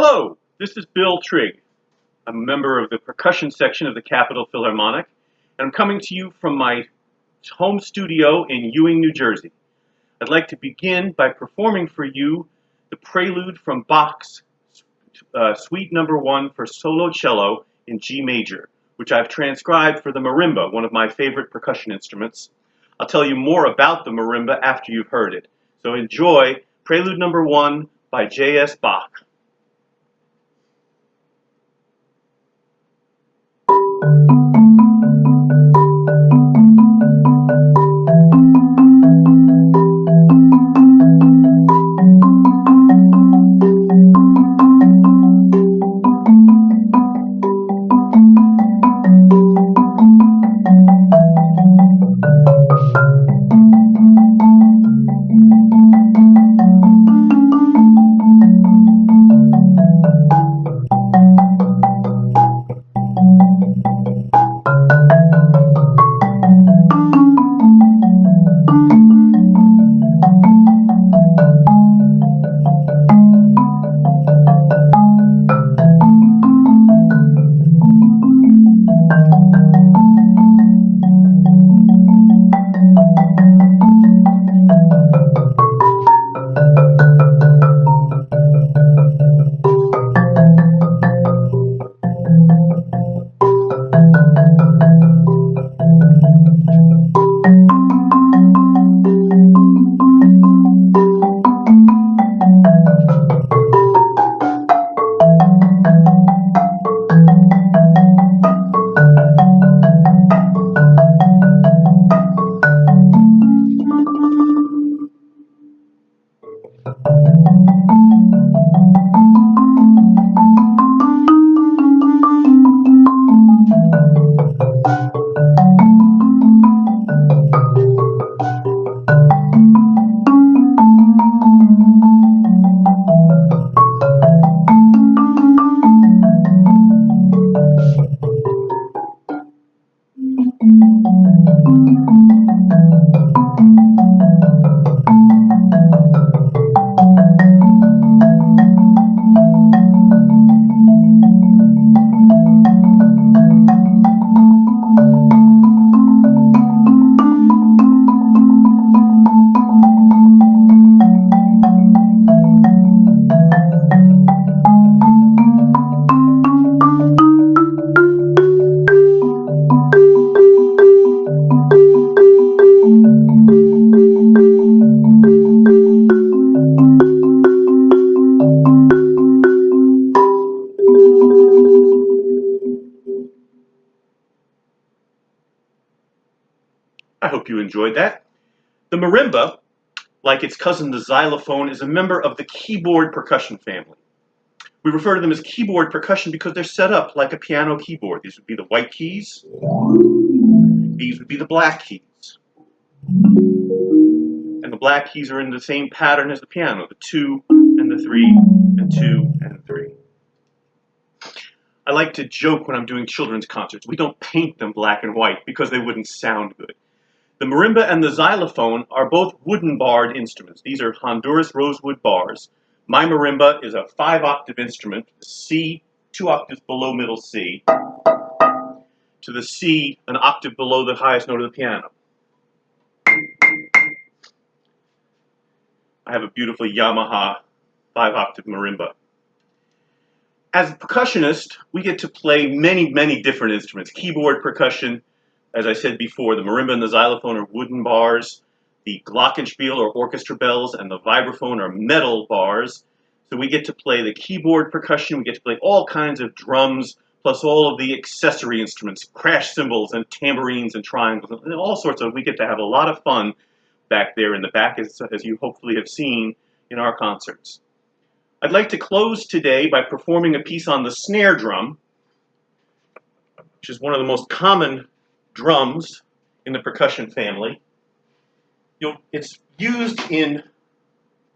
Hello, this is Bill Trigg. I'm a member of the percussion section of the Capitol Philharmonic, and I'm coming to you from my home studio in Ewing, New Jersey. I'd like to begin by performing for you the prelude from Bach's Suite No. 1 for solo cello in G major, which I've transcribed for the marimba, one of my favorite percussion instruments. I'll tell you more about the marimba after you've heard it. So enjoy Prelude No. 1 by J.S. Bach. I hope you enjoyed that. The marimba, like its cousin the xylophone, is a member of the keyboard percussion family. We refer to them as keyboard percussion because they're set up like a piano keyboard. These would be the white keys. These would be the black keys. And the black keys are in the same pattern as the piano, the 2 and the 3 and 2 and 3. I like to joke when I'm doing children's concerts. We don't paint them black and white because they wouldn't sound good. The marimba and the xylophone are both wooden barred instruments. These are Honduras rosewood bars. My marimba is a 5-octave instrument, C, 2 octaves below middle C, to the C, an octave below the highest note of the piano. I have a beautiful Yamaha 5-octave marimba. As a percussionist, we get to play many, many different instruments. Keyboard percussion, as I said before, the marimba and the xylophone are wooden bars. The glockenspiel or orchestra bells and the vibraphone are metal bars. So we get to play the keyboard percussion, we get to play all kinds of drums, plus all of the accessory instruments, crash cymbals and tambourines and triangles, and all sorts of, we get to have a lot of fun back there in the back, as you hopefully have seen in our concerts. I'd like to close today by performing a piece on the snare drum, which is one of the most common drums in the percussion family. It's used in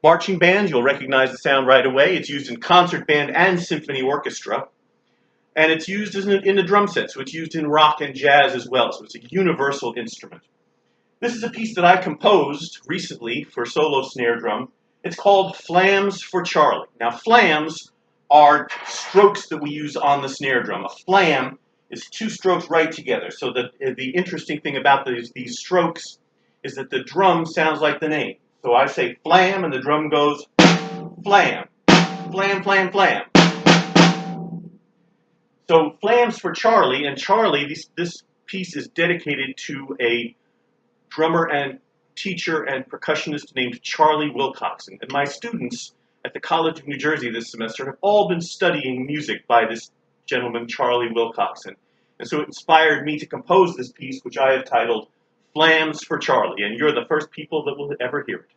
marching bands. You'll recognize the sound right away. It's used in concert band and symphony orchestra. And it's used in the drum set, so it's used in rock and jazz as well. So it's a universal instrument. This is a piece that I composed recently for solo snare drum. It's called Flams for Charlie. Now, flams are strokes that we use on the snare drum. A flam is 2 strokes right together. So the interesting thing about these strokes is that the drum sounds like the name. So I say flam, and the drum goes flam, flam, flam, flam. So flams for Charlie, and Charlie, this piece is dedicated to a drummer and teacher and percussionist named Charlie Wilcoxon. And my students at the College of New Jersey this semester have all been studying music by this gentleman, Charlie Wilcoxon. And so it inspired me to compose this piece, which I have titled Flams for Charlie, and you're the first people that will ever hear it.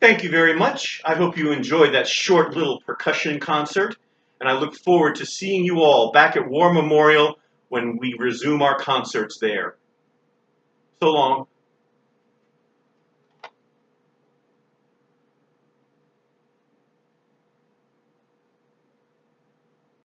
Thank you very much. I hope you enjoyed that short little percussion concert, and I look forward to seeing you all back at War Memorial when we resume our concerts there. So long.